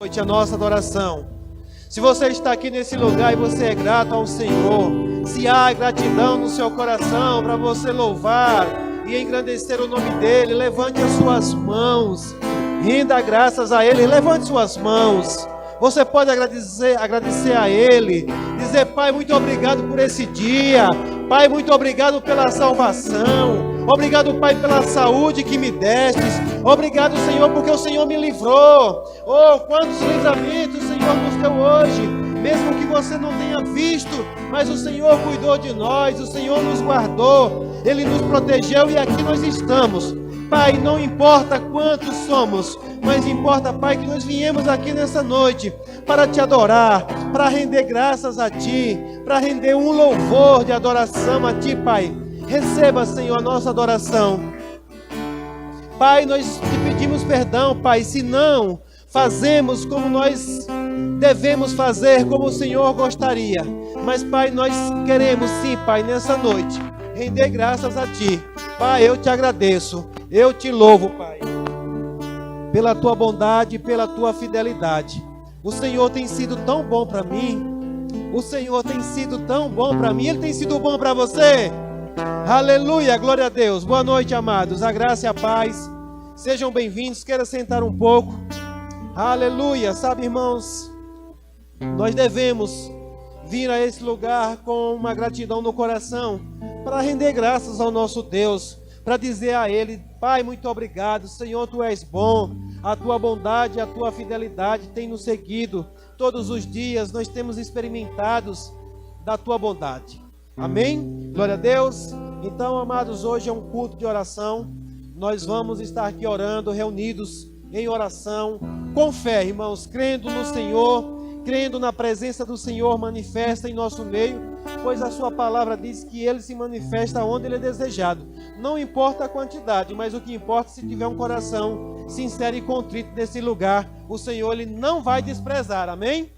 noite a nossa adoração. Se você está aqui nesse lugar e você é grato ao Senhor, se há gratidão no seu coração para você louvar e engrandecer o nome dEle, levante as suas mãos, renda graças a Ele, levante suas mãos. Você pode agradecer a Ele, dizer: Pai, muito obrigado por esse dia, Pai, muito obrigado pela salvação, obrigado, Pai, pela saúde que me destes, obrigado, Senhor, porque o Senhor me livrou. Oh, quantos livramentos o Senhor nos deu hoje, mesmo que você não tenha visto, mas o Senhor cuidou de nós, o Senhor nos guardou, Ele nos protegeu e aqui nós estamos. Pai, não importa quantos somos, mas importa, Pai, que nós viemos aqui nessa noite para Te adorar, para render graças a Ti, para render um louvor de adoração a Ti, Pai. Receba, Senhor, a nossa adoração. Pai, nós Te pedimos perdão, Pai, se não fazemos como nós devemos fazer, como o Senhor gostaria. Mas, Pai, nós queremos sim, Pai, nessa noite, render graças a Ti. Pai, eu Te agradeço, eu Te louvo, Pai, pela Tua bondade, pela Tua fidelidade. O Senhor tem sido tão bom para mim, o Senhor tem sido tão bom para mim, Ele tem sido bom para você. Aleluia, glória a Deus. Boa noite, amados, a graça e a paz, sejam bem-vindos. Queira sentar um pouco. Aleluia. Sabe, irmãos, nós devemos vir a esse lugar com uma gratidão no coração, para render graças ao nosso Deus, para dizer a Ele: Pai, muito obrigado, Senhor, Tu és bom, a Tua bondade, a Tua fidelidade tem nos seguido todos os dias, nós temos experimentados da Tua bondade. Amém? Glória a Deus. Então, amados, hoje é um culto de oração, nós vamos estar aqui orando, reunidos em oração, com fé, irmãos, crendo no Senhor, crendo na presença do Senhor manifesta em nosso meio, pois a sua palavra diz que Ele se manifesta onde Ele é desejado. Não importa a quantidade, mas o que importa é se tiver um coração sincero e contrito nesse lugar, o Senhor Ele não vai desprezar, amém?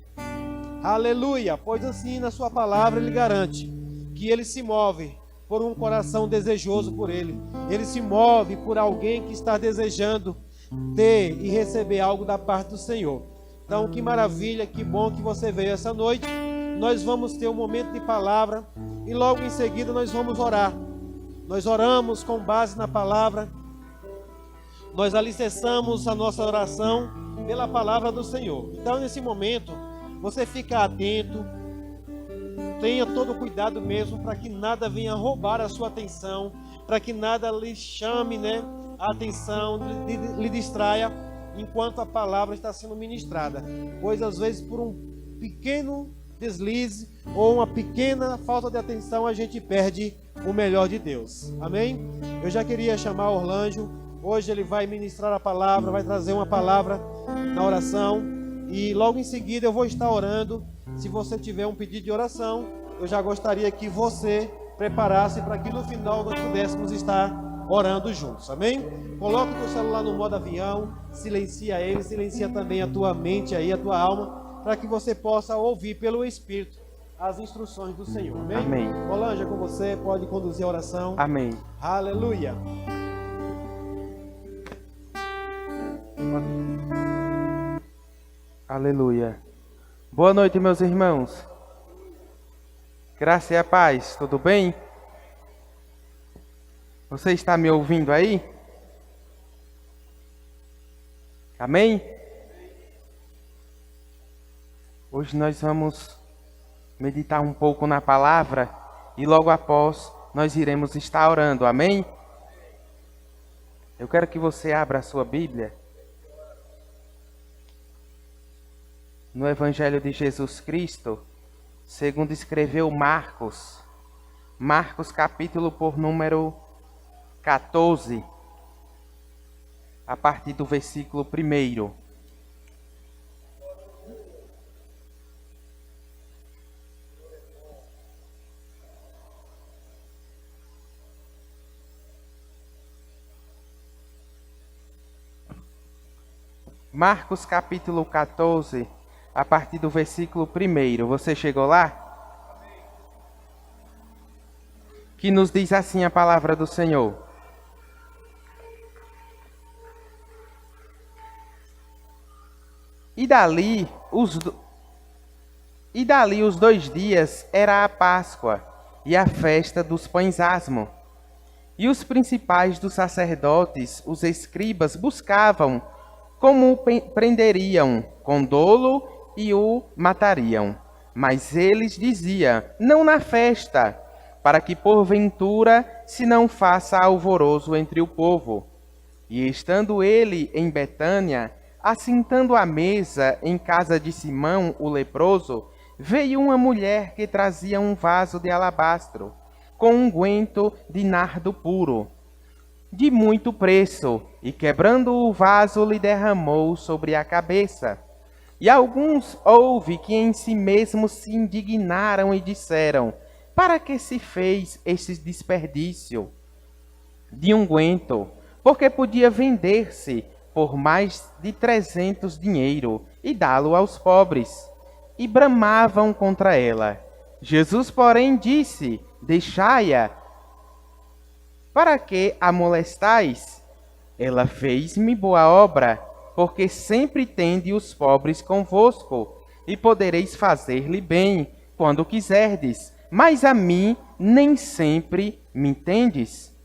Aleluia, pois assim na sua palavra Ele garante que Ele se move por um coração desejoso por Ele. Ele se move por alguém que está desejando ter e receber algo da parte do Senhor. Então, que maravilha, que bom que você veio essa noite. Nós vamos ter um momento de palavra e logo em seguida nós vamos orar. Nós oramos com base na palavra. Nós alicerçamos a nossa oração pela palavra do Senhor. Então, nesse momento, você fica atento, tenha todo o cuidado mesmo para que nada venha roubar a sua atenção, para que nada lhe chame, a atenção, lhe distraia enquanto a palavra está sendo ministrada, pois às vezes por um pequeno deslize ou uma pequena falta de atenção a gente perde o melhor de Deus, amém? Eu já queria chamar o Orlando, hoje ele vai ministrar a palavra, vai trazer uma palavra na oração e logo em seguida eu vou estar orando. Se você tiver um pedido de oração, eu já gostaria que você preparasse para que no final nós pudéssemos estar orando juntos, amém? Coloca o teu celular no modo avião, silencia ele, silencia também a tua mente aí, a tua alma, para que você possa ouvir pelo Espírito as instruções do Senhor, amém? Amém. Rolanja, com você, pode conduzir a oração. Amém. Aleluia. Aleluia. Boa noite, meus irmãos. Graça e a paz, tudo bem? Você está me ouvindo aí? Amém? Hoje nós vamos meditar um pouco na palavra e logo após nós iremos estar orando, amém? Eu quero que você abra a sua Bíblia no Evangelho de Jesus Cristo, segundo escreveu Marcos. Marcos capítulo por número 14, a partir do versículo 1. Marcos capítulo 14, a partir do versículo 1. Você chegou lá? Que nos diz assim a palavra do Senhor. E dali os 2 dias era a Páscoa e a festa dos pães asmos. E os principais dos sacerdotes, os escribas, buscavam como o prenderiam com dolo e o matariam. Mas eles diziam, não na festa, para que porventura se não faça alvoroço entre o povo. E estando ele em Betânia, assentando à mesa em casa de Simão, o leproso, veio uma mulher que trazia um vaso de alabastro, com unguento de nardo puro, de muito preço, e quebrando o vaso lhe derramou sobre a cabeça. E alguns houve que em si mesmos se indignaram e disseram, para que se fez esse desperdício de unguento? Porque podia vender-se por mais de 300 dinheiro e dá-lo aos pobres. E bramavam contra ela. Jesus, porém, disse, deixai-a, para que a molestais? Ela fez-me boa obra, porque sempre tende os pobres convosco, e podereis fazer-lhe bem, quando quiserdes, mas a mim nem sempre me tendes.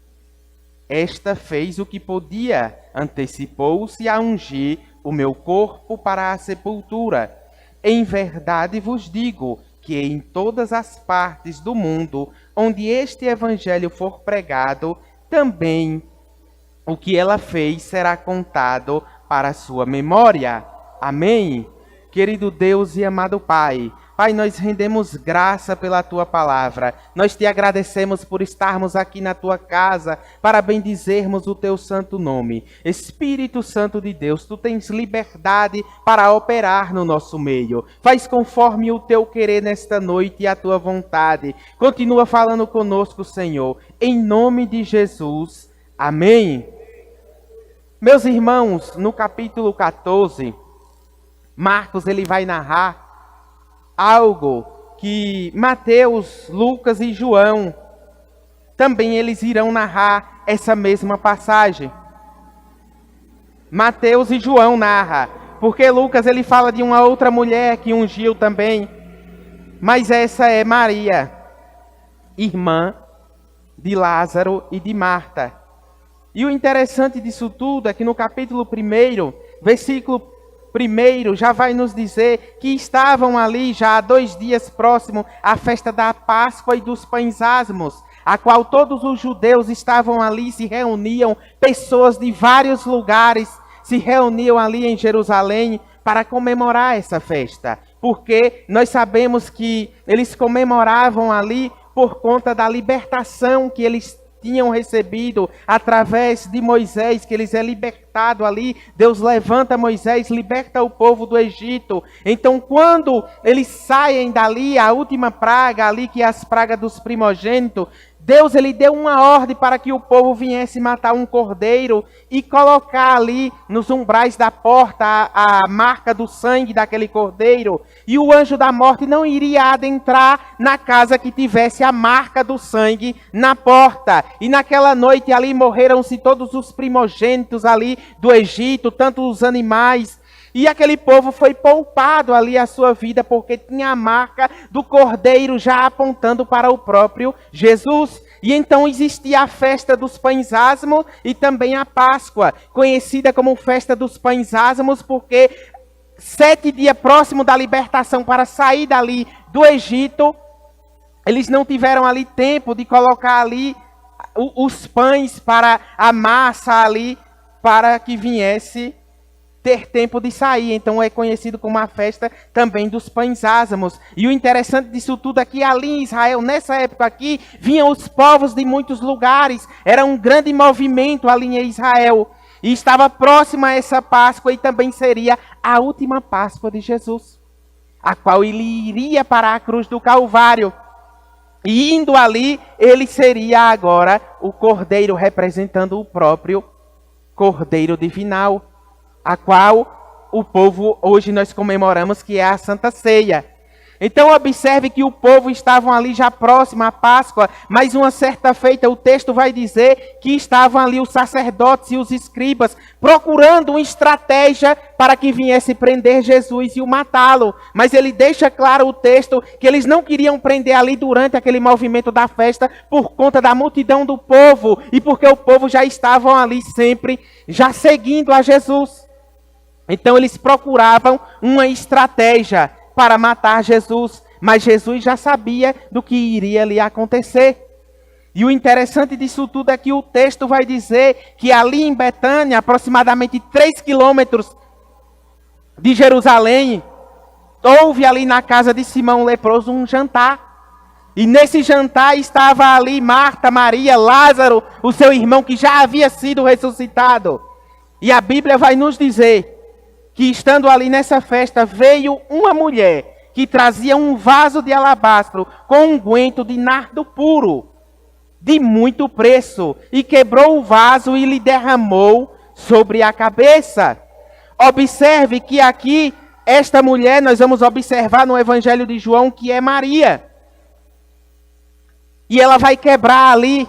Esta fez o que podia, antecipou-se a ungir o meu corpo para a sepultura. Em verdade vos digo que em todas as partes do mundo onde este evangelho for pregado, também o que ela fez será contado para a sua memória. Amém? Querido Deus e amado Pai, Pai, nós rendemos graça pela Tua palavra. Nós Te agradecemos por estarmos aqui na Tua casa para bendizermos o Teu santo nome. Espírito Santo de Deus, Tu tens liberdade para operar no nosso meio. Faz conforme o Teu querer nesta noite e a Tua vontade. Continua falando conosco, Senhor. Em nome de Jesus. Amém. Meus irmãos, no capítulo 14, Marcos ele vai narrar algo que Mateus, Lucas e João também eles irão narrar essa mesma passagem. Mateus e João narra, porque Lucas ele fala de uma outra mulher que ungiu também, mas essa é Maria, irmã de Lázaro e de Marta. E o interessante disso tudo é que no capítulo 1, versículo 1, já vai nos dizer que estavam ali já há 2 dias próximo à festa da Páscoa e dos pães asmos, a qual todos os judeus estavam ali, se reuniam, pessoas de vários lugares se reuniam ali em Jerusalém para comemorar essa festa, porque nós sabemos que eles comemoravam ali por conta da libertação que eles tinham recebido através de Moisés, que eles é libertado ali. Deus levanta Moisés, liberta o povo do Egito. Então, quando eles saem dali, a última praga ali, que é as pragas dos primogênitos, Deus ele deu uma ordem para que o povo viesse matar um cordeiro e colocar ali nos umbrais da porta a marca do sangue daquele cordeiro. E o anjo da morte não iria adentrar na casa que tivesse a marca do sangue na porta. E naquela noite ali morreram-se todos os primogênitos ali do Egito, tanto os animais. E aquele povo foi poupado ali a sua vida, porque tinha a marca do cordeiro já apontando para o próprio Jesus. E então existia a festa dos pães asmos e também a Páscoa, conhecida como festa dos pães asmos, porque 7 dias próximo da libertação para sair dali do Egito, eles não tiveram ali tempo de colocar ali os pães para a massa ali, para que viesse ter tempo de sair. Então é conhecido como a festa também dos pães asmos. E o interessante disso tudo é que ali em Israel, nessa época aqui, vinham os povos de muitos lugares. Era um grande movimento ali em Israel. E estava próxima a essa Páscoa, e também seria a última Páscoa de Jesus, a qual ele iria para a cruz do Calvário. E indo ali, ele seria agora o cordeiro, representando o próprio cordeiro divinal, a qual o povo hoje nós comemoramos, que é a Santa Ceia. Então observe que o povo estavam ali já próximo à Páscoa, mas uma certa feita o texto vai dizer que estavam ali os sacerdotes e os escribas procurando uma estratégia para que viesse prender Jesus e o matá-lo. Mas ele deixa claro o texto que eles não queriam prender ali durante aquele movimento da festa por conta da multidão do povo e porque o povo já estavam ali sempre já seguindo a Jesus. Então eles procuravam uma estratégia para matar Jesus, mas Jesus já sabia do que iria lhe acontecer. E o interessante disso tudo é que o texto vai dizer que ali em Betânia, aproximadamente 3 quilômetros de Jerusalém, houve ali na casa de Simão o leproso um jantar. E nesse jantar estava ali Marta, Maria, Lázaro, o seu irmão que já havia sido ressuscitado. E a Bíblia vai nos dizer que estando ali nessa festa, veio uma mulher que trazia um vaso de alabastro com unguento de nardo puro, de muito preço, e quebrou o vaso e lhe derramou sobre a cabeça. Observe que aqui, esta mulher, nós vamos observar no Evangelho de João, que é Maria. E ela vai quebrar ali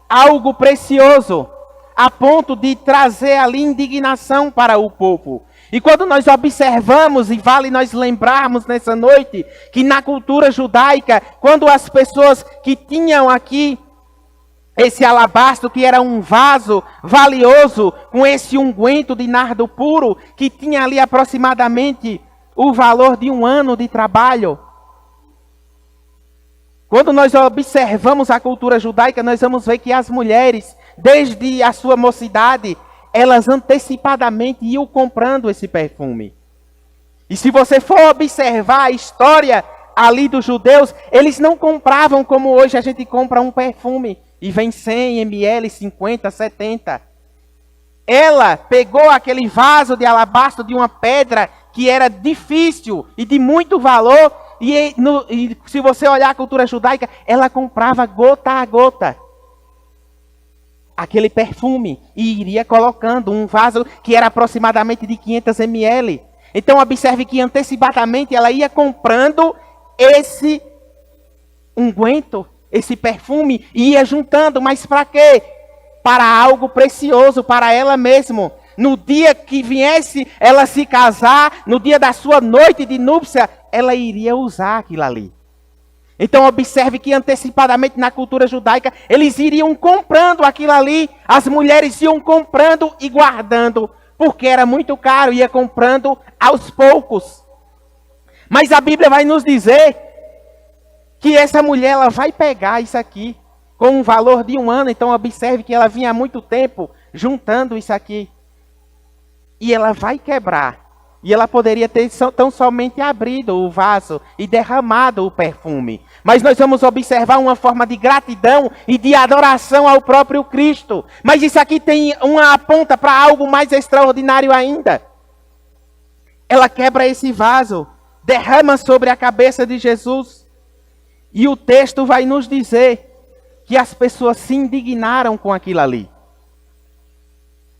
algo precioso, a ponto de trazer ali indignação para o povo. E quando nós observamos, e vale nós lembrarmos nessa noite, que na cultura judaica, quando as pessoas que tinham aqui esse alabastro, que era um vaso valioso, com esse unguento de nardo puro, que tinha ali aproximadamente o valor de 1 ano de trabalho. Quando nós observamos a cultura judaica, nós vamos ver que as mulheres, desde a sua mocidade, elas antecipadamente iam comprando esse perfume. E se você for observar a história ali dos judeus, eles não compravam como hoje a gente compra um perfume. E vem 100 ml, 50, 70. Ela pegou aquele vaso de alabastro de uma pedra que era difícil e de muito valor. E se você olhar a cultura judaica, ela comprava gota a gota aquele perfume e iria colocando um vaso que era aproximadamente de 500 ml. Então observe que antecipadamente ela ia comprando esse unguento, esse perfume, e ia juntando, mas para quê? Para algo precioso, para ela mesma. No dia que viesse ela se casar, no dia da sua noite de núpcia, ela iria usar aquilo ali. Então observe que antecipadamente na cultura judaica, eles iriam comprando aquilo ali, as mulheres iam comprando e guardando, porque era muito caro, ia comprando aos poucos. Mas a Bíblia vai nos dizer que essa mulher ela vai pegar isso aqui com um valor de 1 ano, então observe que ela vinha há muito tempo juntando isso aqui. E ela vai quebrar. E ela poderia ter tão somente abrido o vaso e derramado o perfume. Mas nós vamos observar uma forma de gratidão e de adoração ao próprio Cristo. Mas isso aqui tem uma aponta para algo mais extraordinário ainda. Ela quebra esse vaso, derrama sobre a cabeça de Jesus. E o texto vai nos dizer que as pessoas se indignaram com aquilo ali.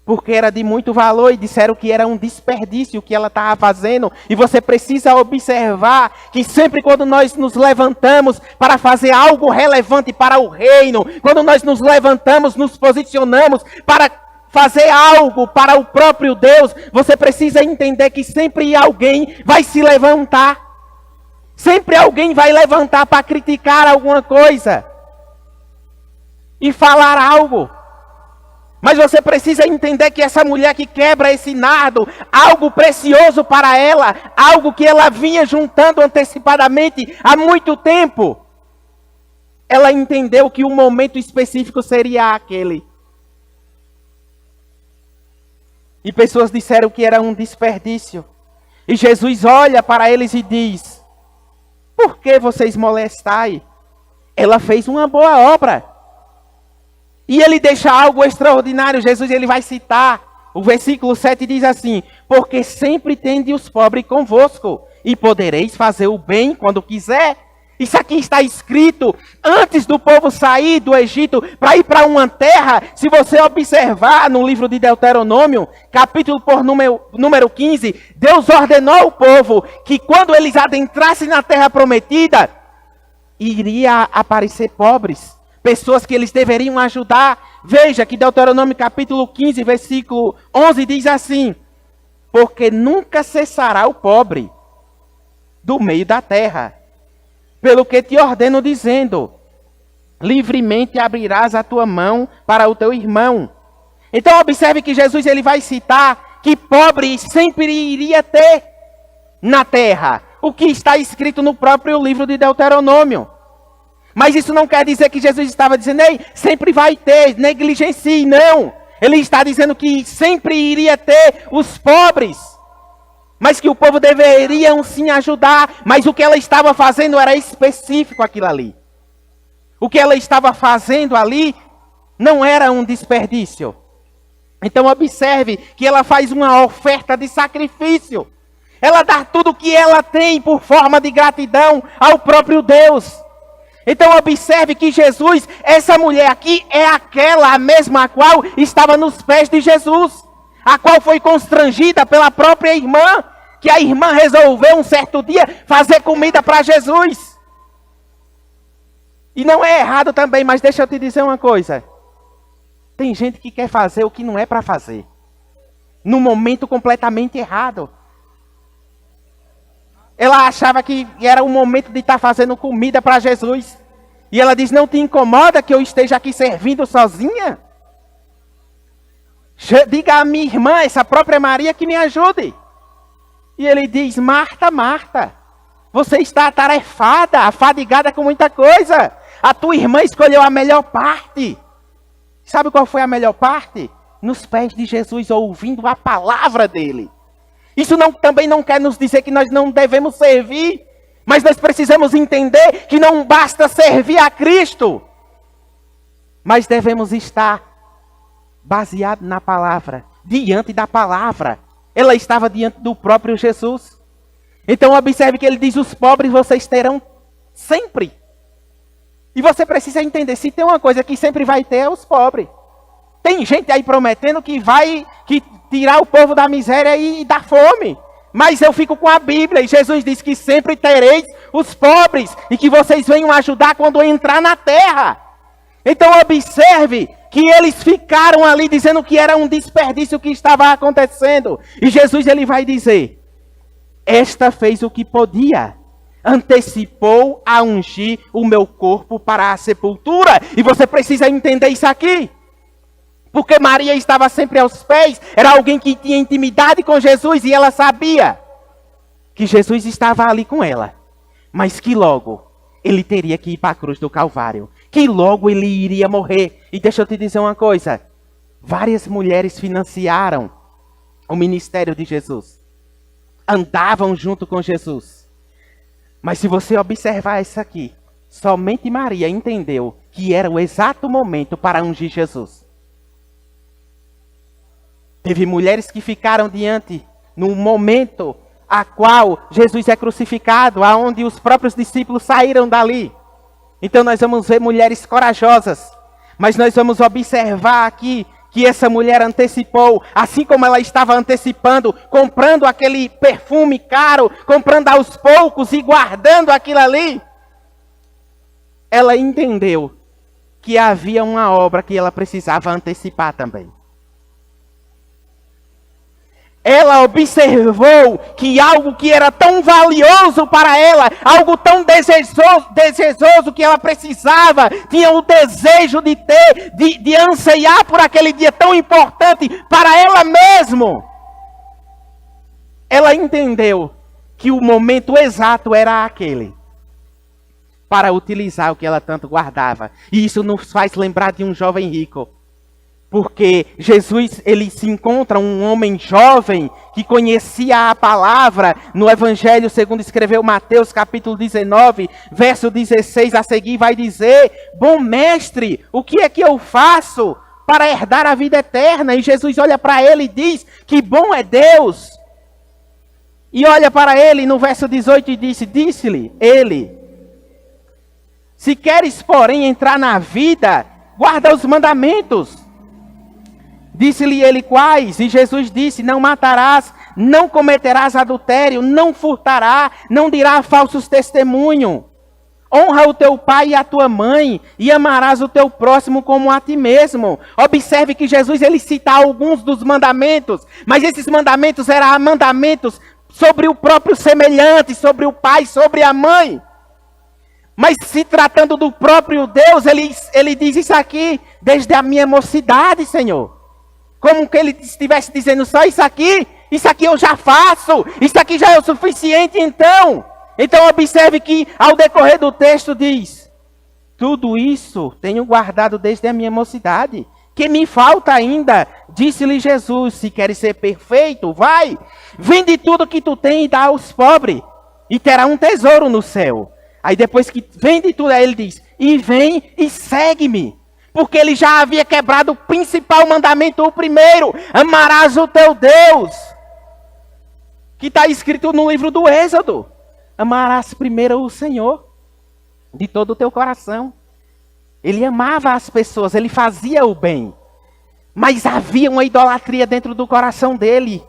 Porque era de muito valor e disseram que era um desperdício o que ela estava fazendo. E você precisa observar que sempre quando nós nos levantamos para fazer algo relevante para o reino, quando nós nos levantamos, nos posicionamos para fazer algo para o próprio Deus, você precisa entender que sempre alguém vai se levantar. Sempre alguém vai levantar para criticar alguma coisa e falar algo. Mas você precisa entender que essa mulher que quebra esse nardo, algo precioso para ela, algo que ela vinha juntando antecipadamente há muito tempo, ela entendeu que o momento específico seria aquele. E pessoas disseram que era um desperdício. E Jesus olha para eles e diz: por que vocês molestai? Ela fez uma boa obra. E ele deixa algo extraordinário. Jesus ele vai citar. O versículo 7 diz assim: porque sempre tende os pobres convosco, e podereis fazer o bem quando quiser, Isso aqui está escrito antes do povo sair do Egito para ir para uma terra. Se você observar no livro de Deuteronômio, capítulo por número 15, Deus ordenou ao povo que quando eles adentrassem na terra prometida, iria aparecer pobres, pessoas que eles deveriam ajudar. Veja que Deuteronômio capítulo 15, versículo 11 diz assim: porque nunca cessará o pobre do meio da terra, pelo que te ordeno dizendo, livremente abrirás a tua mão para o teu irmão. Então observe que Jesus ele vai citar que pobre sempre iria ter na terra, o que está escrito no próprio livro de Deuteronômio. Mas isso não quer dizer que Jesus estava dizendo, ei, sempre vai ter, negligencie, não. Ele está dizendo que sempre iria ter os pobres, mas que o povo deveria sim ajudar, mas o que ela estava fazendo era específico aquilo ali. O que ela estava fazendo ali não era um desperdício. Então observe que ela faz uma oferta de sacrifício. Ela dá tudo o que ela tem por forma de gratidão ao próprio Deus. Então observe que Jesus, essa mulher aqui é aquela, a mesma a qual estava nos pés de Jesus, a qual foi constrangida pela própria irmã, que a irmã resolveu um certo dia fazer comida para Jesus. E não é errado também, mas deixa eu te dizer uma coisa. Tem gente que quer fazer o que não é para fazer, no momento completamente errado. Ela achava que era o momento de estar fazendo comida para Jesus. E ela diz, não te incomoda que eu esteja aqui servindo sozinha? Diga a minha irmã, essa própria Maria, que me ajude. E ele diz, Marta, Marta, você está atarefada, afadigada com muita coisa. A tua irmã escolheu a melhor parte. Sabe qual foi a melhor parte? Nos pés de Jesus, ouvindo a palavra dele. Isso também não quer nos dizer que nós não devemos servir, mas nós precisamos entender que não basta servir a Cristo, mas devemos estar baseado na palavra, diante da palavra. Ela estava diante do próprio Jesus. Então observe que ele diz, os pobres vocês terão sempre. E você precisa entender, se tem uma coisa que sempre vai ter, é os pobres. Tem gente aí prometendo que vai tirar o povo da miséria e da fome. Mas eu fico com a Bíblia, e Jesus diz que sempre tereis os pobres, e que vocês venham ajudar quando entrar na terra. Então observe que eles ficaram ali dizendo que era um desperdício que estava acontecendo. E Jesus ele vai dizer, esta fez o que podia, antecipou a ungir o meu corpo para a sepultura. E você precisa entender isso aqui. Porque Maria estava sempre aos pés, era alguém que tinha intimidade com Jesus, e ela sabia que Jesus estava ali com ela, mas que logo ele teria que ir para a cruz do Calvário, que logo ele iria morrer. E deixa eu te dizer uma coisa, várias mulheres financiaram o ministério de Jesus, andavam junto com Jesus, mas se você observar isso aqui, somente Maria entendeu que era o exato momento para ungir Jesus. Teve mulheres que ficaram diante, no momento a qual Jesus é crucificado, aonde os próprios discípulos saíram dali. Então nós vamos ver mulheres corajosas, mas nós vamos observar aqui que essa mulher antecipou, assim como ela estava antecipando, comprando aquele perfume caro, comprando aos poucos e guardando aquilo ali. Ela entendeu que havia uma obra que ela precisava antecipar também. Ela observou que algo que era tão valioso para ela, algo tão desejoso que ela precisava, tinha o desejo de ter, de anseiar por aquele dia tão importante para ela mesma. Ela entendeu que o momento exato era aquele, para utilizar o que ela tanto guardava. E isso nos faz lembrar de um jovem rico. Porque Jesus, ele se encontra um homem jovem que conhecia a palavra no Evangelho segundo escreveu Mateus capítulo 19, verso 16 a seguir, vai dizer, bom mestre, o que é que eu faço para herdar a vida eterna? E Jesus olha para ele e diz, que bom é Deus. E olha para ele no verso 18 e disse-lhe ele, Se queres, porém, entrar na vida, guarda os mandamentos. Disse-lhe ele quais? E Jesus disse: não matarás, não cometerás adultério, não furtará, não dirá falsos testemunhos. Honra o teu pai e a tua mãe, e amarás o teu próximo como a ti mesmo. Observe que Jesus ele cita alguns dos mandamentos, mas esses mandamentos eram mandamentos sobre o próprio semelhante, sobre o pai, sobre a mãe. Mas se tratando do próprio Deus, ele diz isso aqui, desde a minha mocidade, Senhor. Como que ele estivesse dizendo, só isso aqui eu já faço, isso aqui já é o suficiente então. Então observe que ao decorrer do texto diz, tudo isso tenho guardado desde a minha mocidade. Que me falta ainda? Disse-lhe Jesus, se queres ser perfeito, vai, vende tudo que tu tens e dá aos pobres, e terá um tesouro no céu. Aí depois que vende tudo, aí ele diz, e vem e segue-me. Porque ele já havia quebrado o principal mandamento, o primeiro, amarás o teu Deus. Que está escrito no livro do Êxodo. Amarás primeiro o Senhor, de todo o teu coração. Ele amava as pessoas, ele fazia o bem. Mas havia uma idolatria dentro do coração dele.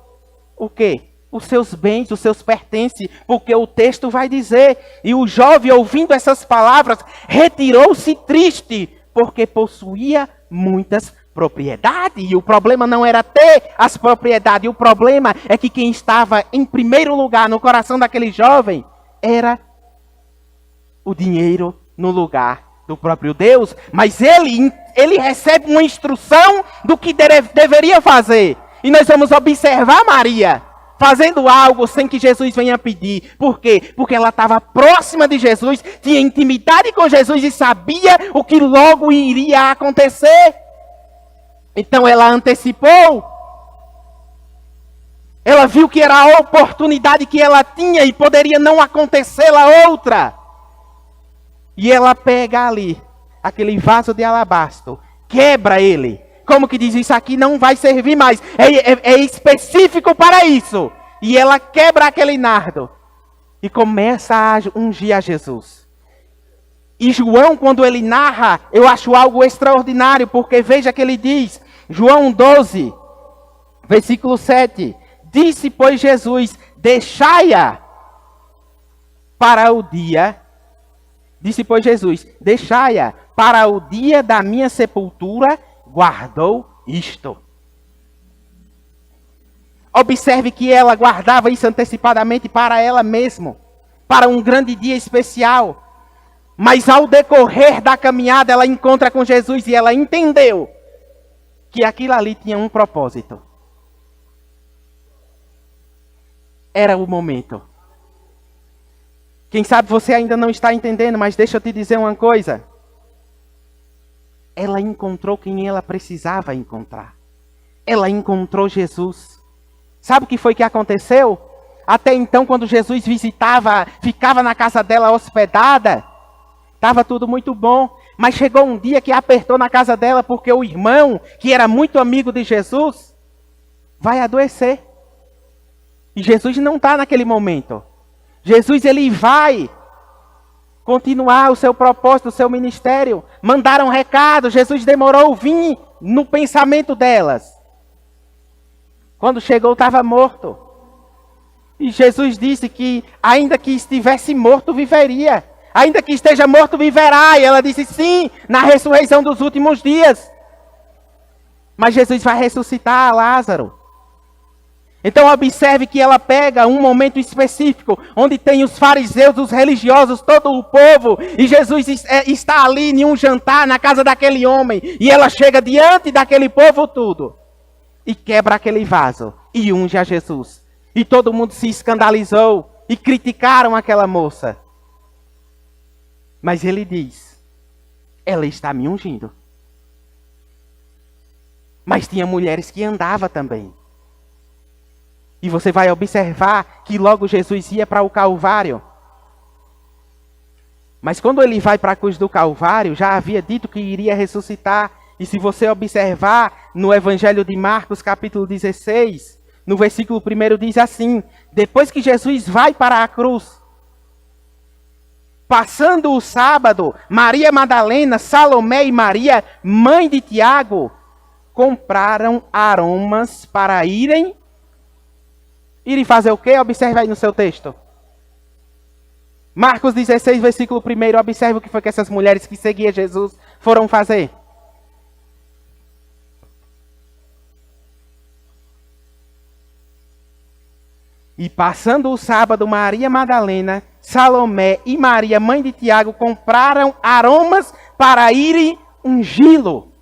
O quê? Os seus bens, os seus pertences, porque o texto vai dizer, e o jovem, ouvindo essas palavras, retirou-se triste, porque possuía muitas propriedades. E o problema não era ter as propriedades, o problema é que quem estava em primeiro lugar no coração daquele jovem era o dinheiro no lugar do próprio Deus. Mas ele recebe uma instrução do que deveria fazer. E nós vamos observar Maria fazendo algo sem que Jesus venha pedir. Por quê? Porque ela estava próxima de Jesus, tinha intimidade com Jesus e sabia o que logo iria acontecer. Então ela antecipou. Ela viu que era a oportunidade que ela tinha e poderia não acontecer a outra. E ela pega ali aquele vaso de alabastro, quebra ele. Como que diz, isso aqui não vai servir mais. É específico para isso. E ela quebra aquele nardo e começa a ungir a Jesus. E João, quando ele narra, eu acho algo extraordinário, porque veja que ele diz, João 12, versículo 7. Disse, pois, Jesus, deixai-a para o dia. Disse, pois, Jesus, deixai-a para o dia da minha sepultura, guardou isto. Observe que ela guardava isso antecipadamente para ela mesma, para um grande dia especial. Mas ao decorrer da caminhada, ela encontra com Jesus e ela entendeu que aquilo ali tinha um propósito. Era o momento. Quem sabe você ainda não está entendendo, mas deixa eu te dizer uma coisa. Ela encontrou quem ela precisava encontrar. Ela encontrou Jesus. Sabe o que foi que aconteceu? Até então, quando Jesus visitava, ficava na casa dela hospedada, estava tudo muito bom. Mas chegou um dia que apertou na casa dela, porque o irmão, que era muito amigo de Jesus, vai adoecer. E Jesus não está naquele momento. Jesus, ele vai continuar o seu propósito, o seu ministério. Mandaram um recado, Jesus demorou a vir no pensamento delas. Quando chegou, estava morto. E Jesus disse que, ainda que estivesse morto, viveria. Ainda que esteja morto, viverá. E ela disse, sim, na ressurreição dos últimos dias. Mas Jesus vai ressuscitar Lázaro. Então observe que ela pega um momento específico, onde tem os fariseus, os religiosos, todo o povo, e Jesus está ali em um jantar na casa daquele homem, e ela chega diante daquele povo tudo, e quebra aquele vaso, e unge a Jesus. E todo mundo se escandalizou, e criticaram aquela moça. Mas ele diz, ela está me ungindo. Mas tinha mulheres que andavam também. E você vai observar que logo Jesus ia para o Calvário. Mas quando ele vai para a cruz do Calvário, já havia dito que iria ressuscitar. E se você observar no Evangelho de Marcos, capítulo 16, no versículo 1 diz assim, depois que Jesus vai para a cruz, Passando o sábado, Maria Madalena, Salomé e Maria, mãe de Tiago, compraram aromas para irem fazer o quê? Observe aí no seu texto. Marcos 16, versículo 1, observe o que foi que essas mulheres que seguiam Jesus foram fazer. E passando o sábado, Maria Madalena, Salomé e Maria, mãe de Tiago, compraram aromas para irem ungí-lo.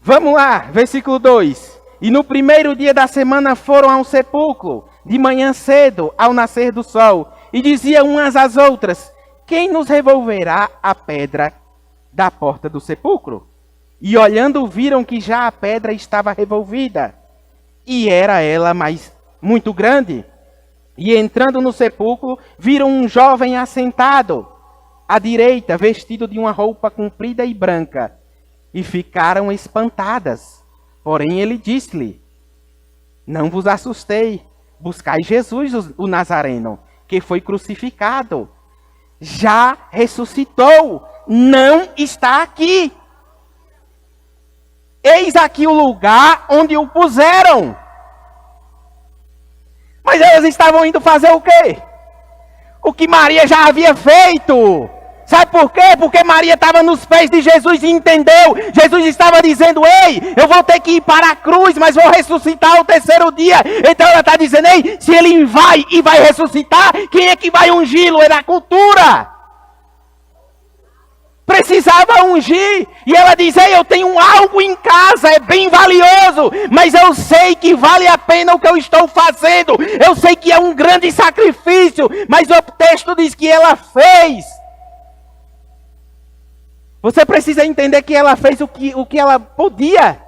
Vamos lá, versículo 2. E no primeiro dia da semana foram ao sepulcro, de manhã cedo, ao nascer do sol, e diziam umas às outras: quem nos revolverá a pedra da porta do sepulcro? E olhando viram que já a pedra estava revolvida, e era ela muito grande. E entrando no sepulcro, viram um jovem assentado à direita, vestido de uma roupa comprida e branca, e ficaram espantadas. Porém ele disse-lhe: não vos assustei, buscai Jesus o Nazareno, que foi crucificado. Já ressuscitou, não está aqui. Eis aqui o lugar onde o puseram. Mas elas estavam indo fazer o quê? O que Maria já havia feito. Sabe por quê? Porque Maria estava nos pés de Jesus e entendeu. Jesus estava dizendo: ei, eu vou ter que ir para a cruz, mas vou ressuscitar ao terceiro dia. Então ela está dizendo: ei, se ele vai e vai ressuscitar, quem é que vai ungí-lo? Era a cultura. Precisava ungir. E ela diz: ei, eu tenho algo em casa, é bem valioso, mas eu sei que vale a pena o que eu estou fazendo. Eu sei que é um grande sacrifício, mas o texto diz que ela fez. Você precisa entender que ela fez o que ela podia.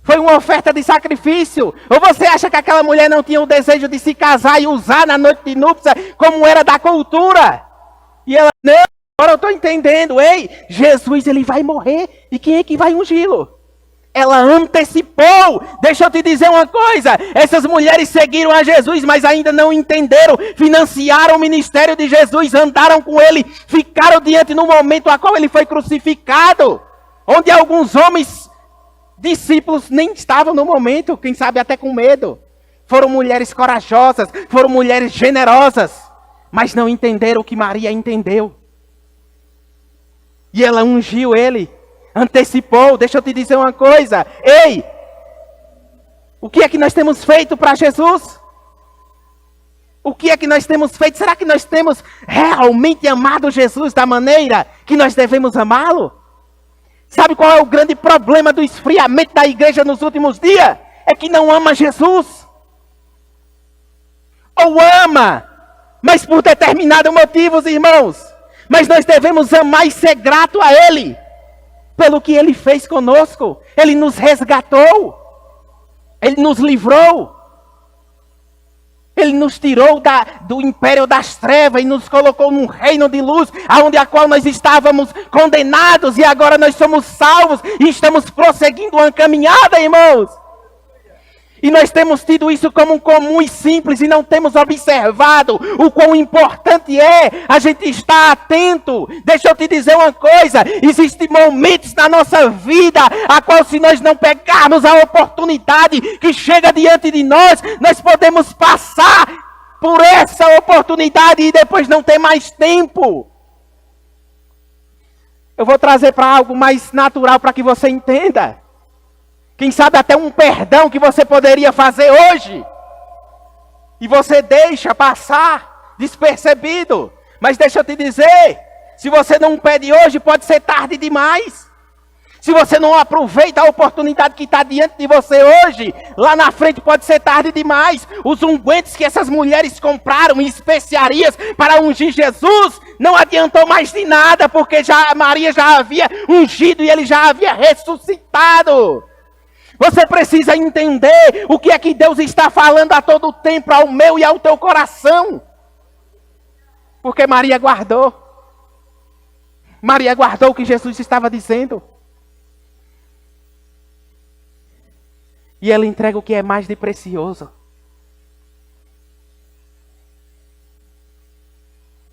Foi uma oferta de sacrifício. Ou você acha que aquela mulher não tinha o desejo de se casar e usar na noite de núpcias como era da cultura? E ela: não, agora eu estou entendendo. Ei, Jesus, ele vai morrer. E quem é que vai ungí-lo? Ela antecipou. Deixa eu te dizer uma coisa. Essas mulheres seguiram a Jesus, mas ainda não entenderam. Financiaram o ministério de Jesus, andaram com ele, ficaram diante no momento a qual ele foi crucificado. Onde alguns homens, discípulos, nem estavam no momento, quem sabe até com medo. Foram mulheres corajosas, foram mulheres generosas, mas não entenderam o que Maria entendeu. E ela ungiu ele. Antecipou. Deixa eu te dizer uma coisa. Ei, o que é que nós temos feito para Jesus? O que é que nós temos feito? Será que nós temos realmente amado Jesus da maneira que nós devemos amá-lo? Sabe qual é o grande problema do esfriamento da igreja nos últimos dias? É que não ama Jesus. Ou ama, mas por determinados motivos, irmãos. Mas nós devemos amar e ser grato a Ele. Pelo que Ele fez conosco. Ele nos resgatou. Ele nos livrou. Ele nos tirou do império das trevas e nos colocou num reino de luz, aonde a qual nós estávamos condenados e agora nós somos salvos e estamos prosseguindo uma caminhada, irmãos. E nós temos tido isso como comum e simples e não temos observado o quão importante é a gente estar atento. Deixa eu te dizer uma coisa, existem momentos na nossa vida a qual se nós não pegarmos a oportunidade que chega diante de nós podemos passar por essa oportunidade e depois não ter mais tempo. Eu vou trazer para algo mais natural para que você entenda. Quem sabe até um perdão que você poderia fazer hoje. E você deixa passar despercebido. Mas deixa eu te dizer, se você não pede hoje, pode ser tarde demais. Se você não aproveita a oportunidade que está diante de você hoje, lá na frente pode ser tarde demais. Os ungüentos que essas mulheres compraram em especiarias para ungir Jesus, não adiantou mais de nada, porque Maria já havia ungido e ele já havia ressuscitado. Você precisa entender o que é que Deus está falando a todo tempo ao meu e ao teu coração. Porque Maria guardou. Maria guardou o que Jesus estava dizendo. E ela entrega o que é mais de precioso.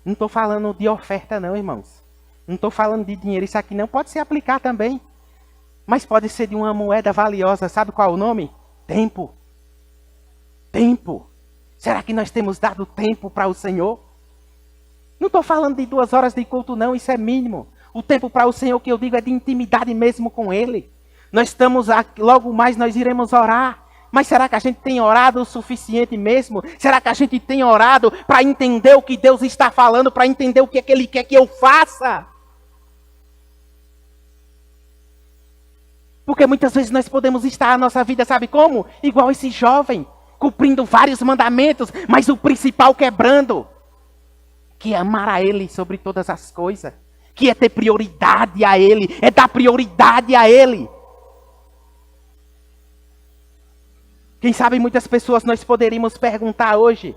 Não estou falando de oferta não, irmãos. Não estou falando de dinheiro. Isso aqui não pode se aplicar também. Mas pode ser de uma moeda valiosa. Sabe qual é o nome? Tempo. Tempo. Será que nós temos dado tempo para o Senhor? Não estou falando de 2 horas de culto não. Isso é mínimo. O tempo para o Senhor que eu digo é de intimidade mesmo com Ele. Nós estamos aqui, logo mais nós iremos orar. Mas será que a gente tem orado o suficiente mesmo? Será que a gente tem orado para entender o que Deus está falando, para entender o que é que Ele quer que eu faça? Porque muitas vezes nós podemos estar a nossa vida, sabe como? Igual esse jovem, cumprindo vários mandamentos, mas o principal quebrando. Que é amar a Ele sobre todas as coisas. Que é ter prioridade a Ele, é dar prioridade a Ele. Quem sabe muitas pessoas nós poderíamos perguntar hoje.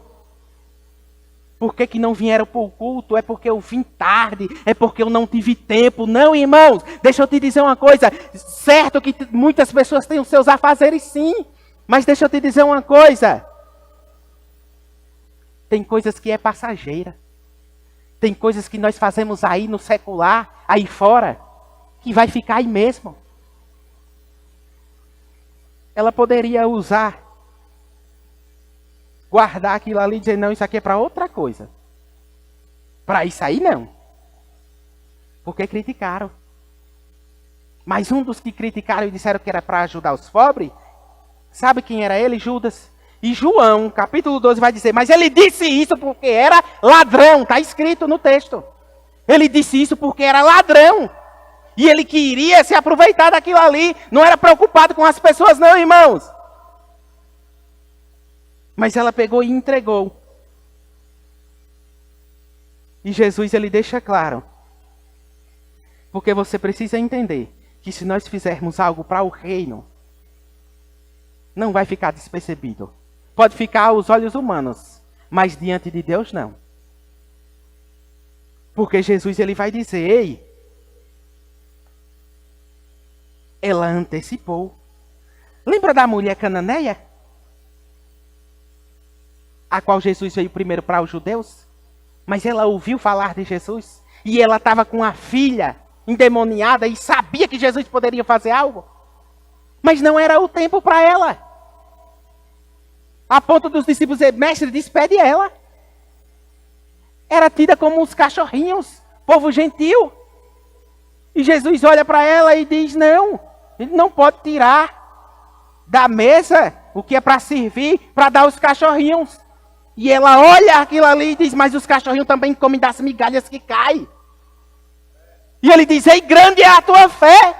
Por que não vieram para o culto? É porque eu vim tarde? É porque eu não tive tempo? Não, irmãos. Deixa eu te dizer uma coisa. Certo que muitas pessoas têm os seus afazeres, sim. Mas deixa eu te dizer uma coisa. Tem coisas que é passageira. Tem coisas que nós fazemos aí no secular, aí fora, que vai ficar aí mesmo. Ela poderia usar, guardar aquilo ali e dizer, não, isso aqui é para outra coisa. Para isso aí, não. Porque criticaram. Mas um dos que criticaram e disseram que era para ajudar os pobres, sabe quem era ele? Judas. E João, capítulo 12, vai dizer, mas ele disse isso porque era ladrão. Está escrito no texto. Ele disse isso porque era ladrão. E ele queria se aproveitar daquilo ali. Não era preocupado com as pessoas não, irmãos. Mas ela pegou e entregou. E Jesus, ele deixa claro. Porque você precisa entender que se nós fizermos algo para o reino, não vai ficar despercebido. Pode ficar aos olhos humanos, mas diante de Deus não. Porque Jesus, ele vai dizer, ei, ela antecipou. Lembra da mulher cananeia? A qual Jesus veio primeiro para os judeus? Mas ela ouviu falar de Jesus. E ela estava com a filha endemoniada e sabia que Jesus poderia fazer algo. Mas não era o tempo para ela. A ponto dos discípulos dizer, mestre, despede ela. Era tida como os cachorrinhos, povo gentil. E Jesus olha para ela e diz, não, ele não pode tirar da mesa o que é para servir, para dar aos cachorrinhos. E ela olha aquilo ali e diz, mas os cachorrinhos também comem das migalhas que caem. E ele diz, ei, grande é a tua fé.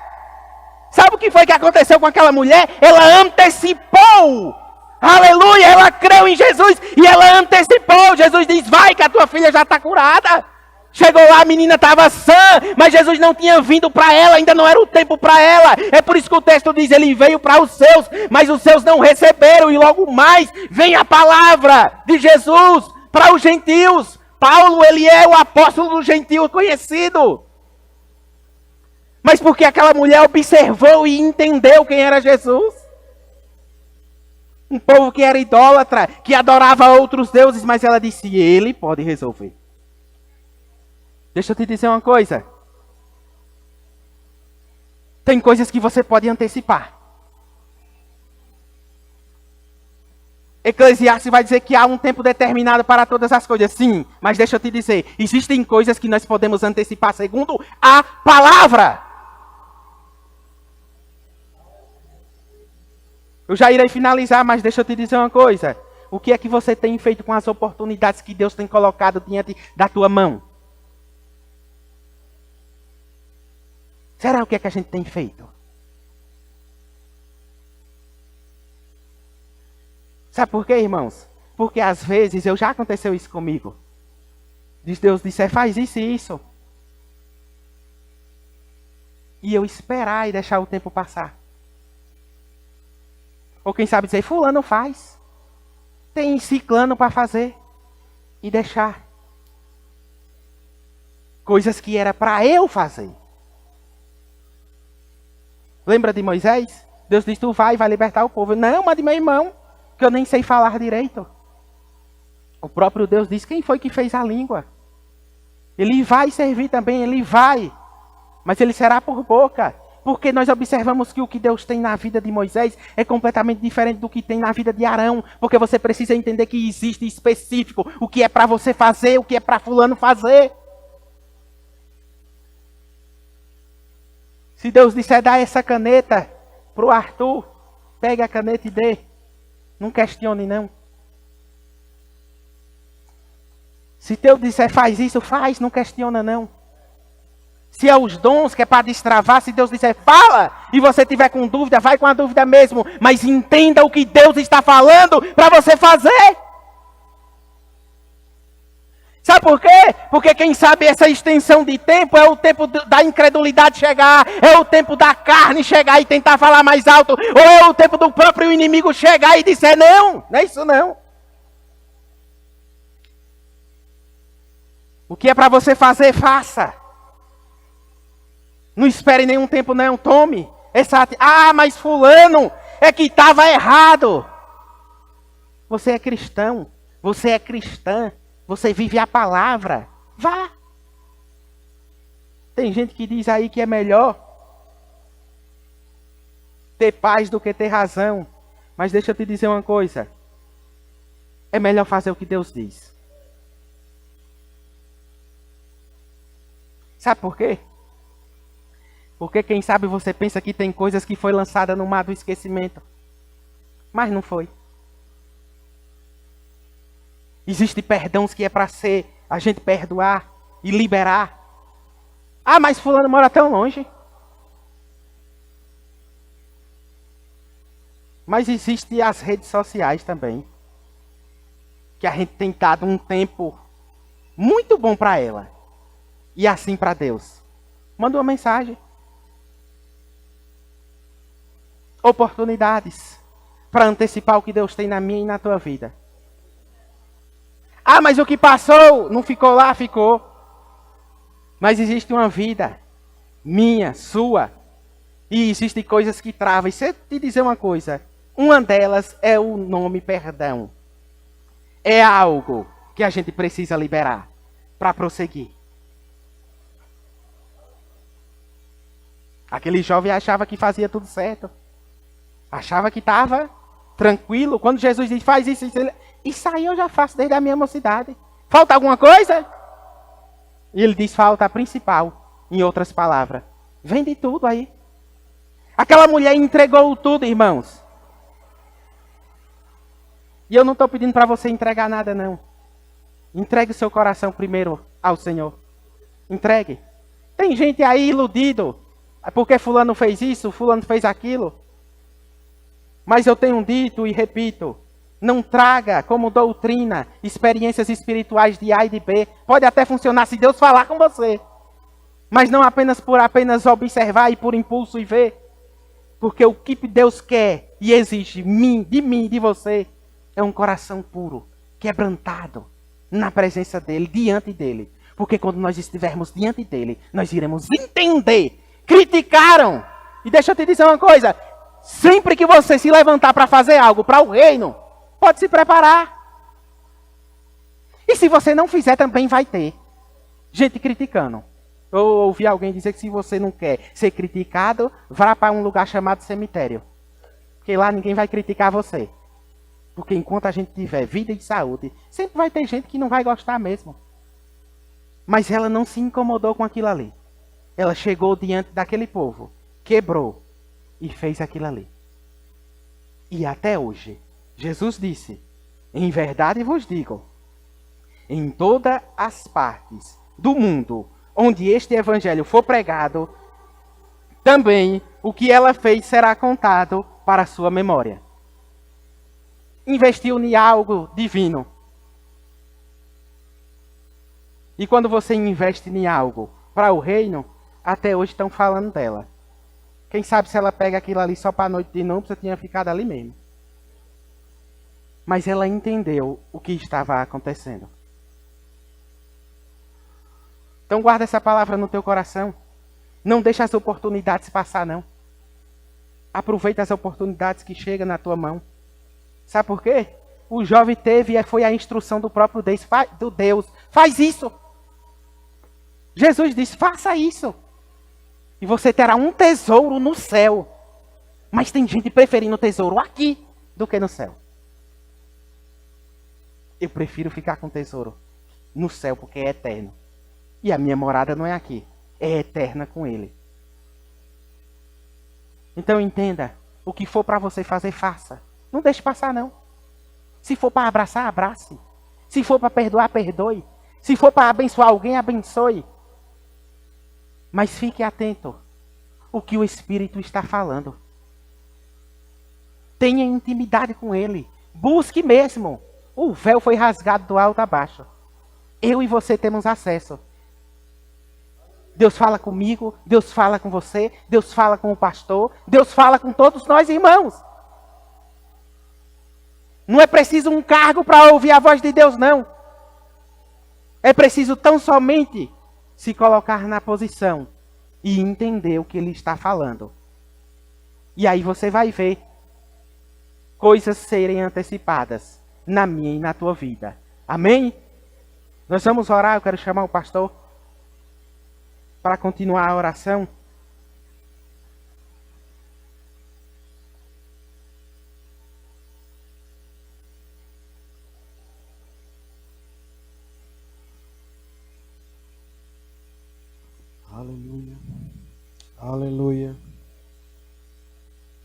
Sabe o que foi que aconteceu com aquela mulher? Ela antecipou. Aleluia, ela creu em Jesus e ela antecipou. Jesus diz, vai que a tua filha já está curada. Chegou lá, a menina estava sã, mas Jesus não tinha vindo para ela, ainda não era o tempo para ela. É por isso que o texto diz, ele veio para os seus, mas os seus não receberam. E logo mais vem a palavra de Jesus para os gentios. Paulo, ele é o apóstolo do gentio conhecido. Mas porque aquela mulher observou e entendeu quem era Jesus. Um povo que era idólatra, que adorava outros deuses, mas ela disse, ele pode resolver. Deixa eu te dizer uma coisa. Tem coisas que você pode antecipar. Eclesiastes vai dizer que há um tempo determinado para todas as coisas. Sim, mas deixa eu te dizer. Existem coisas que nós podemos antecipar segundo a palavra. Eu já irei finalizar, mas deixa eu te dizer uma coisa. O que é que você tem feito com as oportunidades que Deus tem colocado diante da tua mão? Será o que é que a gente tem feito? Sabe por quê, irmãos? Porque às vezes, já aconteceu isso comigo. Deus disse, faz isso e isso. E eu esperar e deixar o tempo passar. Ou quem sabe dizer, fulano faz. Tem ciclano para fazer. E deixar. Coisas que era para eu fazer. Lembra de Moisés? Deus disse, tu vai libertar o povo. Não, mande meu irmão, que eu nem sei falar direito. O próprio Deus disse, quem foi que fez a língua? Ele vai servir também, ele vai. Mas ele será por boca. Porque nós observamos que o que Deus tem na vida de Moisés é completamente diferente do que tem na vida de Arão. Porque você precisa entender que existe específico o que é para você fazer, o que é para fulano fazer. Se Deus disser dar essa caneta para o Arthur, pegue a caneta e dê. Não questione não. Se Deus disser faz isso, faz, não questiona não. Se é os dons que é para destravar, se Deus disser fala, e você tiver com dúvida, vai com a dúvida mesmo. Mas entenda o que Deus está falando para você fazer. Sabe por quê? Porque quem sabe essa extensão de tempo é o tempo da incredulidade chegar, é o tempo da carne chegar e tentar falar mais alto, ou é o tempo do próprio inimigo chegar e dizer não, não é isso não. O que é para você fazer, faça. Não espere nenhum tempo não, tome. Mas fulano é que estava errado. Você é cristão, você é cristã. Você vive a palavra. Vá. Tem gente que diz aí que é melhor ter paz do que ter razão. Mas deixa eu te dizer uma coisa. É melhor fazer o que Deus diz. Sabe por quê? Porque quem sabe você pensa que tem coisas que foi lançada no mar do esquecimento. Mas não foi. Existem perdões que é para ser a gente perdoar e liberar. Mas fulano mora tão longe. Mas existem as redes sociais também. Que a gente tem dado um tempo muito bom para ela. E assim para Deus. Manda uma mensagem. Oportunidades para antecipar o que Deus tem na minha e na tua vida. Mas o que passou não ficou lá, ficou. Mas existe uma vida minha, sua. E existem coisas que travam. E se eu te dizer uma coisa, uma delas é o nome perdão. É algo que a gente precisa liberar para prosseguir. Aquele jovem achava que fazia tudo certo. Achava que estava tranquilo. Quando Jesus diz, faz isso, isso aí eu já faço desde a minha mocidade. Falta alguma coisa? E ele diz, falta a principal. Em outras palavras, vende tudo aí. Aquela mulher entregou tudo, irmãos. E eu não estou pedindo para você entregar nada, não. Entregue o seu coração primeiro ao Senhor. Entregue. Tem gente aí iludido. Porque fulano fez isso, fulano fez aquilo. Mas eu tenho dito e repito, não traga como doutrina experiências espirituais de A e de B. Pode até funcionar se Deus falar com você. Mas não apenas por apenas observar e por impulso e ver. Porque o que Deus quer e exige de mim, de você, é um coração puro, quebrantado, na presença dEle, diante dEle. Porque quando nós estivermos diante dEle, nós iremos entender. Criticaram. E deixa eu te dizer uma coisa. Sempre que você se levantar para fazer algo para o reino, pode se preparar. E se você não fizer, também vai ter gente criticando. Eu ouvi alguém dizer que se você não quer ser criticado, vá para um lugar chamado cemitério. Porque lá ninguém vai criticar você. Porque enquanto a gente tiver vida e saúde, sempre vai ter gente que não vai gostar mesmo. Mas ela não se incomodou com aquilo ali. Ela chegou diante daquele povo, quebrou e fez aquilo ali. E até hoje, Jesus disse, em verdade vos digo, em todas as partes do mundo onde este evangelho for pregado, também o que ela fez será contado para a sua memória. Investiu em algo divino. E quando você investe em algo para o reino, até hoje estão falando dela. Quem sabe se ela pega aquilo ali só para a noite de núpcias, tinha ficado ali mesmo. Mas ela entendeu o que estava acontecendo. Então guarda essa palavra no teu coração. Não deixa as oportunidades passar, não. Aproveita as oportunidades que chegam na tua mão. Sabe por quê? O jovem teve e foi a instrução do próprio Deus. Faz isso. Jesus disse, faça isso. E você terá um tesouro no céu. Mas tem gente preferindo o tesouro aqui do que no céu. Eu prefiro ficar com o tesouro no céu porque é eterno. E a minha morada não é aqui. É eterna com Ele. Então entenda. O que for para você fazer, faça. Não deixe passar, não. Se for para abraçar, abrace. Se for para perdoar, perdoe. Se for para abençoar alguém, abençoe. Mas fique atento. O que o Espírito está falando. Tenha intimidade com Ele. Busque mesmo. O véu foi rasgado do alto a baixo. Eu e você temos acesso. Deus fala comigo, Deus fala com você, Deus fala com o pastor, Deus fala com todos nós irmãos. Não é preciso um cargo para ouvir a voz de Deus, não. É preciso tão somente se colocar na posição e entender o que Ele está falando. E aí você vai ver coisas serem antecipadas na minha e na tua vida. Amém? Nós vamos orar, eu quero chamar o pastor para continuar a oração. Aleluia. Aleluia.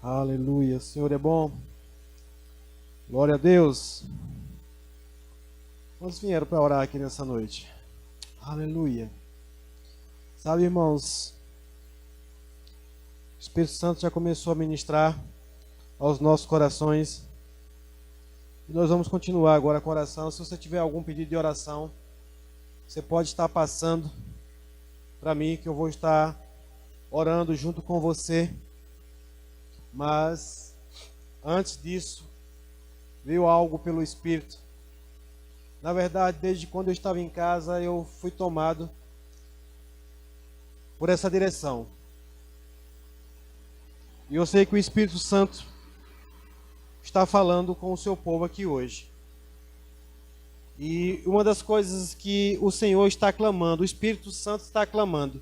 Aleluia. O Senhor é bom. Glória a Deus. Quantos vieram para orar aqui nessa noite? Aleluia. Sabe, irmãos, o Espírito Santo já começou a ministrar aos nossos corações. E nós vamos continuar agora com a oração. Se você tiver algum pedido de oração, você pode estar passando para mim, que eu vou estar orando junto com você. Mas, antes disso, veio algo pelo Espírito. Na verdade, desde quando eu estava em casa, eu fui tomado por essa direção. E eu sei que o Espírito Santo está falando com o seu povo aqui hoje. E uma das coisas que o Senhor está clamando, o Espírito Santo está clamando.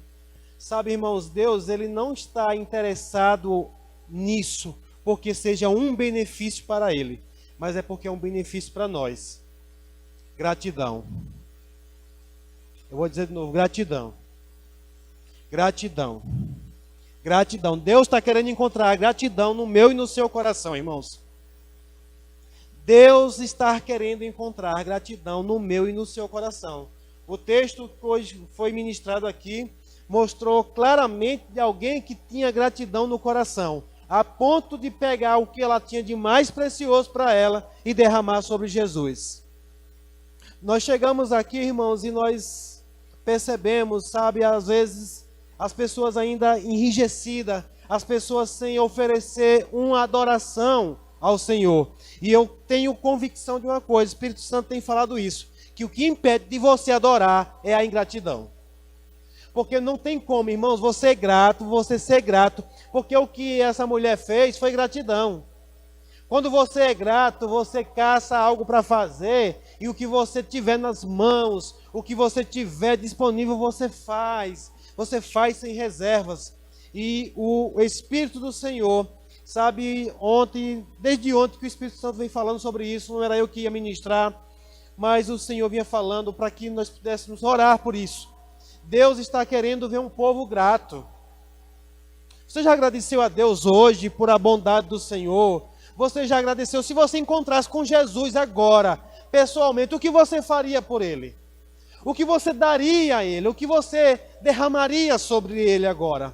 Sabe, irmãos, Deus, Ele não está interessado nisso porque seja um benefício para Ele, mas é porque é um benefício para nós. Gratidão. Eu vou dizer de novo, gratidão. Gratidão. Gratidão. Deus está querendo encontrar gratidão no meu e no seu coração, irmãos. Deus está querendo encontrar gratidão no meu e no seu coração. O texto que hoje foi ministrado aqui mostrou claramente de alguém que tinha gratidão no coração, a ponto de pegar o que ela tinha de mais precioso para ela e derramar sobre Jesus. Nós chegamos aqui, irmãos, e nós percebemos, sabe, às vezes as pessoas ainda enrijecidas, as pessoas sem oferecer uma adoração ao Senhor. E eu tenho convicção de uma coisa, o Espírito Santo tem falado isso, que o que impede de você adorar é a ingratidão. Porque não tem como, irmãos, você ser grato, porque o que essa mulher fez foi gratidão. Quando você é grato, você caça algo para fazer, e o que você tiver nas mãos, o que você tiver disponível, você faz sem reservas. E o Espírito do Senhor, sabe, desde ontem que o Espírito Santo vem falando sobre isso, não era eu que ia ministrar, mas o Senhor vinha falando para que nós pudéssemos orar por isso. Deus está querendo ver um povo grato. Você já agradeceu a Deus hoje por a bondade do Senhor? Você já agradeceu? Se você encontrasse com Jesus agora, pessoalmente, o que você faria por Ele? O que você daria a Ele? O que você derramaria sobre Ele agora?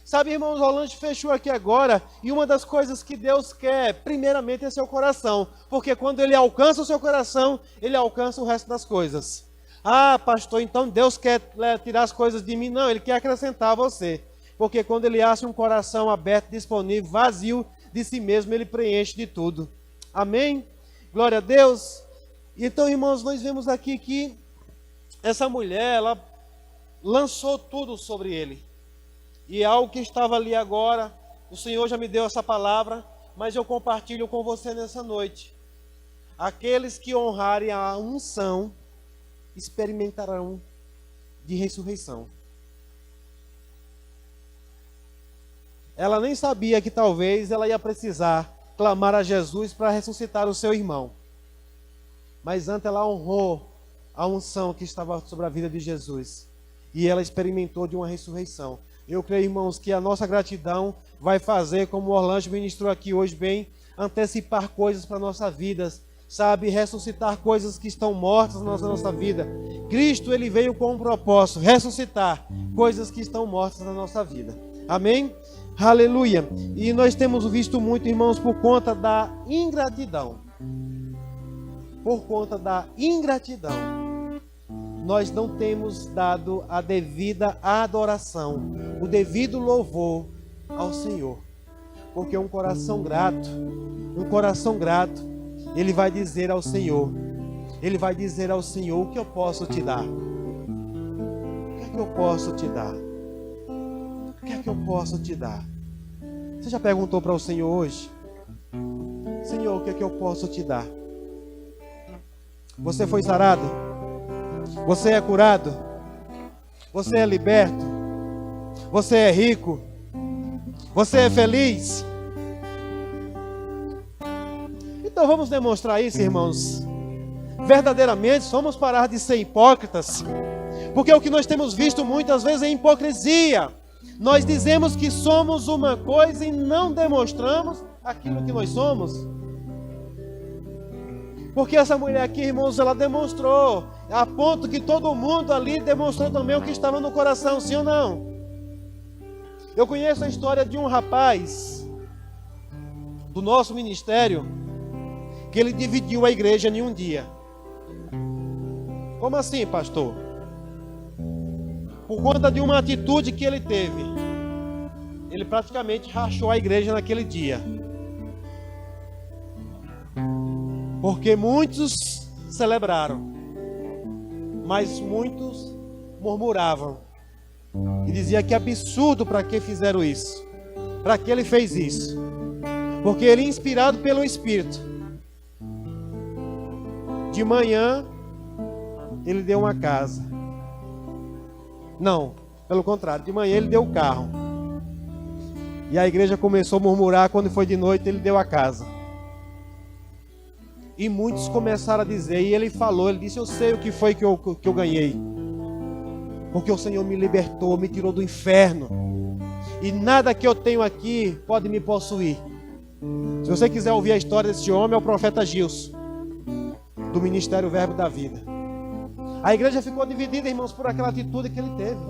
Sabe, irmãos, o Rolante fechou aqui agora, e uma das coisas que Deus quer, primeiramente, é seu coração. Porque quando Ele alcança o seu coração, Ele alcança o resto das coisas. Ah, pastor, então Deus quer tirar as coisas de mim? Não, Ele quer acrescentar a você. Porque quando Ele acha um coração aberto, disponível, vazio de si mesmo, Ele preenche de tudo. Amém? Glória a Deus. Então, irmãos, nós vemos aqui que essa mulher, ela lançou tudo sobre Ele. E algo que estava ali agora, o Senhor já me deu essa palavra, mas eu compartilho com você nessa noite. Aqueles que honrarem a unção experimentarão de ressurreição. Ela nem sabia que talvez ela ia precisar clamar a Jesus para ressuscitar o seu irmão. Mas antes ela honrou a unção que estava sobre a vida de Jesus. E ela experimentou de uma ressurreição. Eu creio, irmãos, que a nossa gratidão vai fazer, como o Orlando ministrou aqui hoje bem, antecipar coisas para a nossa vida, sabe, ressuscitar coisas que estão mortas na nossa vida. Cristo, ele veio com um propósito, ressuscitar coisas que estão mortas na nossa vida. Amém? Aleluia. E nós temos visto muito, irmãos, por conta da ingratidão. Por conta da ingratidão, nós não temos dado a devida adoração, o devido louvor ao Senhor. Porque um coração grato, ele vai dizer ao Senhor, o que eu posso te dar? O que é que eu posso te dar? O que é que eu posso te dar? Você já perguntou para o Senhor hoje? Senhor, o que é que eu posso te dar? Você foi sarado? Você é curado? Você é liberto? Você é rico? Você é feliz? Então vamos demonstrar isso, irmãos. Verdadeiramente, vamos parar de ser hipócritas. Porque o que nós temos visto muitas vezes é hipocrisia. Nós dizemos que somos uma coisa e não demonstramos aquilo que nós somos. Porque essa mulher aqui, irmãos, ela demonstrou, a ponto que todo mundo ali demonstrou também o que estava no coração, sim ou não? Eu conheço a história de um rapaz do nosso ministério, que ele dividiu a igreja em um dia. Como assim, pastor? Por conta de uma atitude que ele teve, ele praticamente rachou a igreja naquele dia. Porque muitos celebraram, mas muitos murmuravam. E dizia que absurdo para que fizeram isso. Para que ele fez isso? Porque ele, inspirado pelo Espírito, de manhã, ele deu uma casa. Não, pelo contrário, de manhã ele deu o carro. E a igreja começou a murmurar, quando foi de noite ele deu a casa. E muitos começaram a dizer, e ele falou, ele disse, eu sei o que foi que eu ganhei. Porque o Senhor me libertou, me tirou do inferno. E nada que eu tenho aqui pode me possuir. Se você quiser ouvir a história desse homem, é o profeta Gilson, do Ministério Verbo da Vida. A igreja ficou dividida, irmãos, por aquela atitude que ele teve.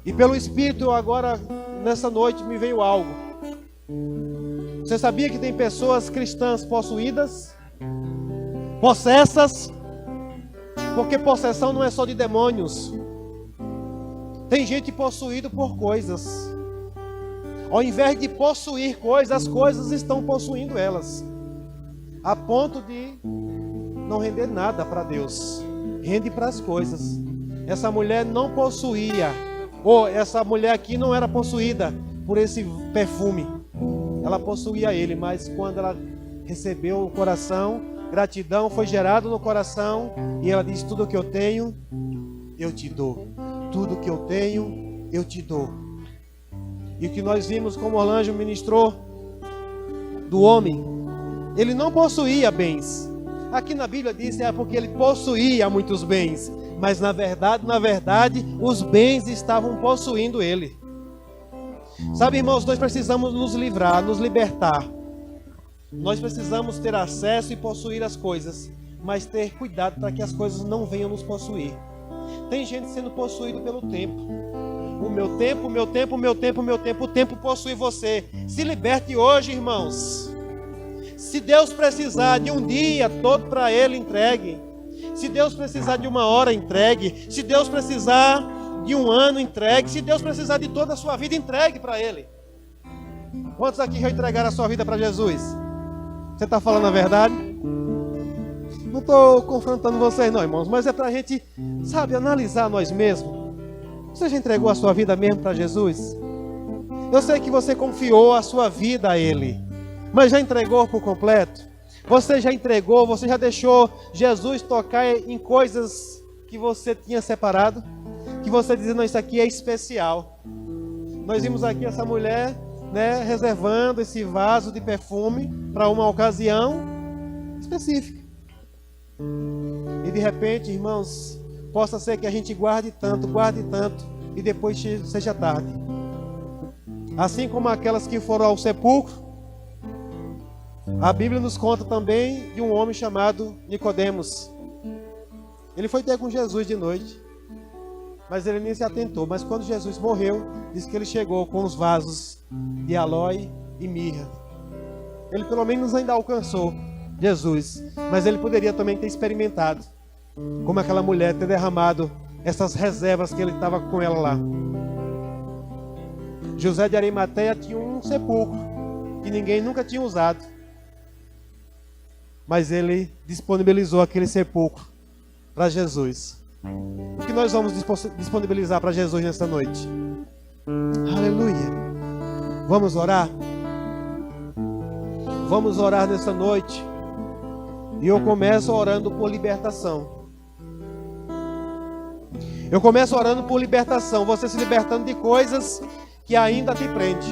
E pelo Espírito, agora, nessa noite, me veio algo. Você sabia que tem pessoas cristãs possuídas? Possessas? Porque possessão não é só de demônios. Tem gente possuída por coisas. Ao invés de possuir coisas, as coisas estão possuindo elas. A ponto de não render nada para Deus. Rende para as coisas. Essa mulher não possuía, ou essa mulher aqui não era possuída por esse perfume. Ela possuía ele, mas quando ela recebeu o coração, gratidão foi gerado no coração, e ela disse, tudo que eu tenho, eu te dou. Tudo que eu tenho, eu te dou. E o que nós vimos, como Orlando ministrou, do homem, ele não possuía bens. Aqui na Bíblia diz, porque ele possuía muitos bens, mas na verdade, os bens estavam possuindo ele. Sabe, irmãos, nós precisamos nos livrar, nos libertar. Nós precisamos ter acesso e possuir as coisas, mas ter cuidado para que as coisas não venham nos possuir. Tem gente sendo possuído pelo tempo. O meu tempo, o meu tempo, o meu tempo, o meu tempo. O tempo possui você. Se liberte hoje, irmãos. Se Deus precisar de um dia todo para Ele, entregue. Se Deus precisar de uma hora, entregue. Se Deus precisar de um ano, entregue. Se Deus precisar de toda a sua vida, entregue para Ele. Quantos aqui já entregaram a sua vida para Jesus? Você está falando a verdade? Não estou confrontando vocês não, irmãos, mas é para a gente, sabe, analisar nós mesmos. Você já entregou a sua vida mesmo para Jesus? Eu sei que você confiou a sua vida a Ele, mas já entregou por completo? Você já entregou, você já deixou Jesus tocar em coisas que você tinha separado, que você dizia, não, isso aqui é especial. Nós vimos aqui essa mulher, né, reservando esse vaso de perfume para uma ocasião específica. E de repente, irmãos, possa ser que a gente guarde tanto, e depois seja tarde. Assim como aquelas que foram ao sepulcro, a Bíblia nos conta também de um homem chamado Nicodemos. Ele foi ter com Jesus de noite, mas ele nem se atentou. Mas quando Jesus morreu, diz que ele chegou com os vasos de aloe e mirra. Ele pelo menos ainda alcançou Jesus, mas ele poderia também ter experimentado, como aquela mulher, ter derramado essas reservas que ele estava com ela lá. José de Arimateia tinha um sepulcro que ninguém nunca tinha usado, mas ele disponibilizou aquele sepulcro para Jesus. O que nós vamos disponibilizar para Jesus nessa noite? Aleluia! Vamos orar? Vamos orar nessa noite. E eu começo orando por libertação. Eu começo orando por libertação. Você se libertando de coisas que ainda te prende.